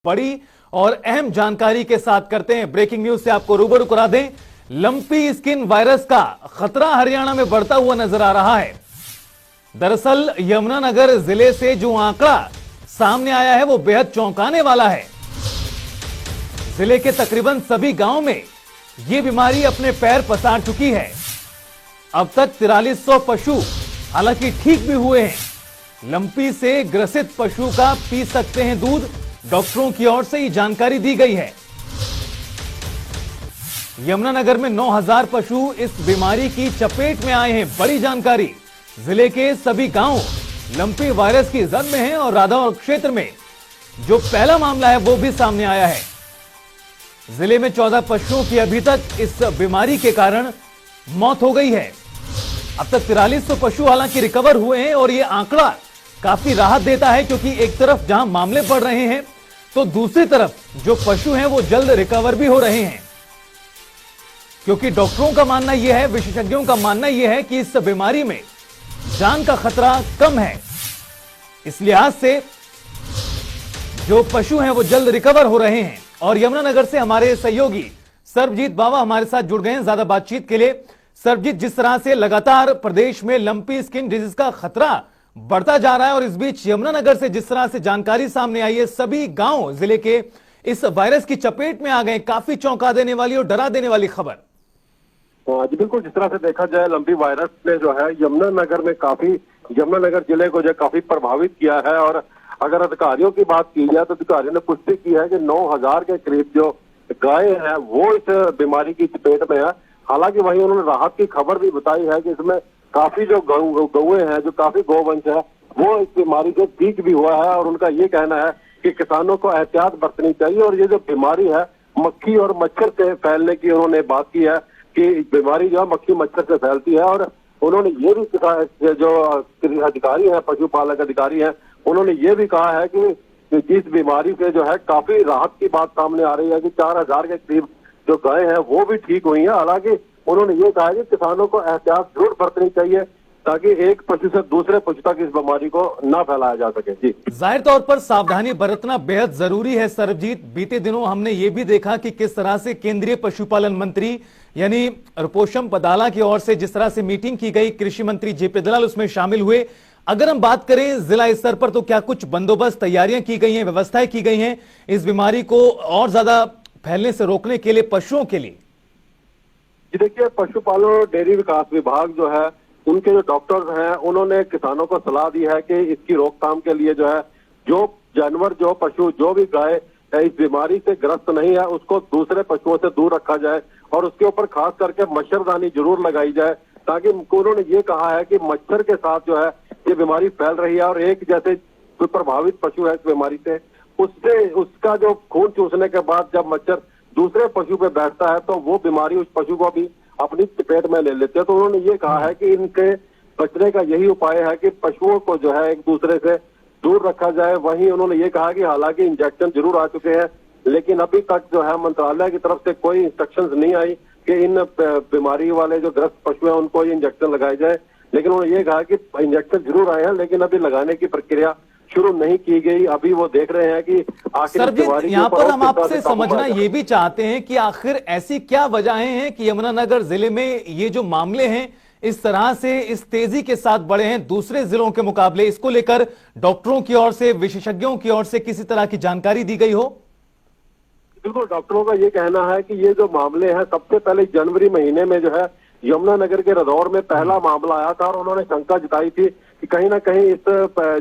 बड़ी और अहम जानकारी के साथ करते हैं। ब्रेकिंग न्यूज से आपको रूबरू करा दें, लंपी स्किन वायरस का खतरा हरियाणा में बढ़ता हुआ नजर आ रहा है। दरअसल यमुनानगर जिले से जो आंकड़ा सामने आया है वो बेहद चौंकाने वाला है। जिले के तकरीबन सभी गांव में यह बीमारी अपने पैर पसार चुकी है। अब तक 4300 पशु हालांकि ठीक भी हुए हैं। लंपी से ग्रसित पशु का पी सकते हैं दूध, डॉक्टरों की ओर से ये जानकारी दी गई है। यमुनानगर में 9000 पशु इस बीमारी की चपेट में आए हैं। बड़ी जानकारी, जिले के सभी गांव लंपी वायरस की जद में हैं और राधौर क्षेत्र में जो पहला मामला है वो भी सामने आया है। जिले में 14 पशुओं की अभी तक इस बीमारी के कारण मौत हो गई है। अब तक 4300 पशु हालांकि रिकवर हुए हैं और यह आंकड़ा काफी राहत देता है, क्योंकि एक तरफ जहां मामले बढ़ रहे हैं तो दूसरी तरफ जो पशु हैं वो जल्द रिकवर भी हो रहे हैं, क्योंकि डॉक्टरों का मानना यह है, विशेषज्ञों का मानना यह है कि इस बीमारी में जान का खतरा कम है। इस लिहाज से जो पशु हैं वो जल्द रिकवर हो रहे हैं। और यमुनानगर से हमारे सहयोगी सर्वजीत बावा हमारे साथ जुड़ गए हैं ज्यादा बातचीत के लिए। सर्वजीत, जिस तरह से लगातार प्रदेश में लंपी स्किन डिजीज का खतरा बढ़ता जा रहा है और इस बीच यमुनानगर से जिस तरह से जानकारी सामने आई है, सभी गांव जिले के इस वायरस की चपेट में आ गए, काफी चौंका देने वाली और डरा देने वाली खबर। जी बिल्कुल, जिस तरह से देखा जाए लंपी वायरस ने जो है यमुनानगर जिले को जो काफी प्रभावित किया है। और अगर अधिकारियों की बात की जाए तो अधिकारियों ने पुष्टि की है कि 9000 के करीब जो गाय हैं वो इस बीमारी की चपेट में है। हालांकि वहीं उन्होंने राहत की खबर भी बताई है कि इसमें काफी जो गौएं हैं, जो काफी गौवंश है, वो इस बीमारी से ठीक भी हुआ है। और उनका ये कहना है कि किसानों को एहतियात बरतनी चाहिए। और ये जो बीमारी है मक्खी और मच्छर से फैलने की उन्होंने बात की है कि बीमारी जो है मक्खी मच्छर से फैलती है। और उन्होंने ये भी कहा, जो अधिकारी हैं, पशुपालक अधिकारी हैं, उन्होंने ये भी कहा है कि इस बीमारी से जो है काफी राहत की बात सामने आ रही है कि 4000 के करीब जो गाय हैं वो भी ठीक हुई हैं। हालांकि उन्होंने ये कहा कि किसानों को एहतियात जरूर बरतनी चाहिए ताकि एक पशु से दूसरे पशु तक इस बीमारी को न फैलाया जा सके। जी, जाहिर तौर पर सावधानी बरतना बेहद जरूरी है। सरबजीत, बीते दिनों हमने ये भी देखा कि किस तरह से केंद्रीय पशुपालन मंत्री यानी रुपोशम पदाला की ओर से जिस तरह से मीटिंग की गई, कृषि मंत्री जेपी दलाल उसमें शामिल हुए। अगर हम बात करें जिला स्तर पर तो क्या कुछ बंदोबस्त तैयारियां की गई हैं, व्यवस्थाएं की गई हैं इस बीमारी को और ज्यादा फैलने से रोकने के लिए पशुओं के लिए? जी देखिए, पशुपालन और डेयरी विकास विभाग जो है उनके जो डॉक्टर्स हैं उन्होंने किसानों को सलाह दी है कि इसकी रोकथाम के लिए जो है जो जानवर, जो पशु, जो भी गाय इस बीमारी से ग्रस्त नहीं है उसको दूसरे पशुओं से दूर रखा जाए और उसके ऊपर खास करके मच्छरदानी जरूर लगाई जाए, ताकि उन्होंने ये कहा है कि मच्छर के साथ जो है ये बीमारी फैल रही है और एक जैसे कोई प्रभावित पशु है इस बीमारी से, उससे उसका जो खून चूसने के बाद जब मच्छर दूसरे पशु पे बैठता है तो वो बीमारी उस पशु को भी अपनी चपेट में ले लेते हैं। तो उन्होंने ये कहा है कि इनके बचने का यही उपाय है कि पशुओं को जो है एक दूसरे से दूर रखा जाए। वहीं उन्होंने ये कहा कि हालांकि इंजेक्शन जरूर आ चुके हैं लेकिन अभी तक जो है मंत्रालय की तरफ से कोई इंस्ट्रक्शंस नहीं आई कि इन बीमारी वाले जो ग्रस्त पशु हैं उनको ये इंजेक्शन लगाए जाए। लेकिन उन्होंने ये कहा कि इंजेक्शन जरूर आए हैं लेकिन अभी लगाने की प्रक्रिया शुरू नहीं की गई। अभी वो देख रहे हैं कि आखिर यहाँ पर हम आपसे समझना ये भी चाहते हैं कि आखिर ऐसी क्या वजहें हैं कि यमुनानगर जिले में ये जो मामले हैं इस तरह से इस तेजी के साथ बढ़े हैं दूसरे जिलों के मुकाबले। इसको लेकर डॉक्टरों की ओर से, विशेषज्ञों की ओर से किसी तरह की जानकारी दी गई हो? बिल्कुल, डॉक्टरों का ये कहना है कि ये जो मामले हैं सबसे पहले जनवरी महीने में जो है यमुनानगर के रदौर में पहला मामला आया था और उन्होंने शंका जताई थी कि कहीं ना कहीं इस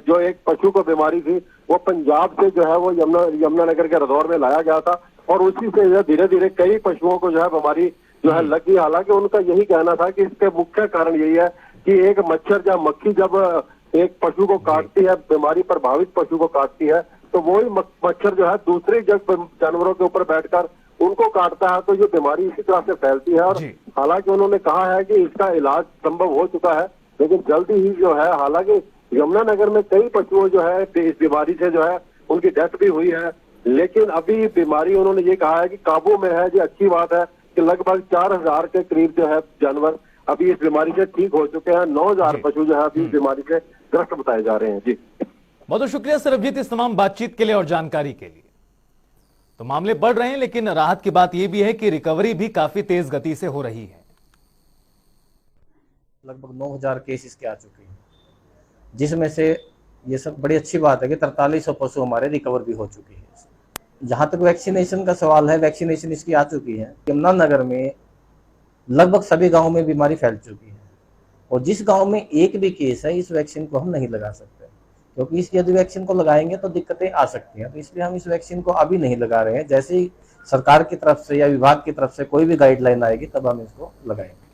जो एक पशु को बीमारी थी वो पंजाब से जो है वो यमुनानगर के रदौर में लाया गया था और उसी से धीरे धीरे कई पशुओं को जो है बीमारी जो है लगी। हालांकि उनका यही कहना था कि इसके मुख्य कारण यही है कि एक मच्छर या मक्खी जब एक पशु को काटती है, बीमारी प्रभावित पशु को काटती है, तो वही मच्छर जो है दूसरे जानवरों के ऊपर बैठकर उनको काटता है तो ये बीमारी इसी तरह से फैलती है। और हालांकि उन्होंने कहा है कि इसका इलाज संभव हो चुका है लेकिन जल्दी ही जो है, हालांकि यमुनानगर में कई पशुओं जो है इस बीमारी से जो है उनकी डेथ भी हुई है, लेकिन अभी बीमारी उन्होंने ये कहा है कि काबू में है। ये अच्छी बात है कि लगभग 4000 के करीब जो है जानवर अभी इस बीमारी से ठीक हो चुके हैं। 9000 पशु जो है अभी इस बीमारी से ग्रस्त बताए जा रहे हैं। जी, बहुत शुक्रिया सरबजीत इस तमाम बातचीत के लिए और जानकारी के लिए। तो मामले बढ़ रहे हैं, लेकिन राहत की बात यह भी है कि रिकवरी भी काफी तेज गति से हो रही है। लगभग 9,000 केस इसके आ चुके हैं, जिसमें से ये सब बड़ी अच्छी बात है कि 4300 पशु हमारे रिकवर भी हो चुके हैं। जहां तक वैक्सीनेशन का सवाल है, वैक्सीनेशन इसकी आ चुकी है। यमुनानगर में लगभग सभी गांवों में बीमारी फैल चुकी है, और जिस गांव में एक भी केस है, इस वैक्सीन को हम नहीं लगा सकते, क्योंकि इस यदि वैक्सीन को लगाएंगे तो दिक्कतें आ सकती हैं। तो इसलिए हम इस वैक्सीन को अभी नहीं लगा रहे हैं। जैसे ही सरकार की तरफ से या विभाग की तरफ से कोई भी गाइडलाइन आएगी तब हम इसको लगाएंगे।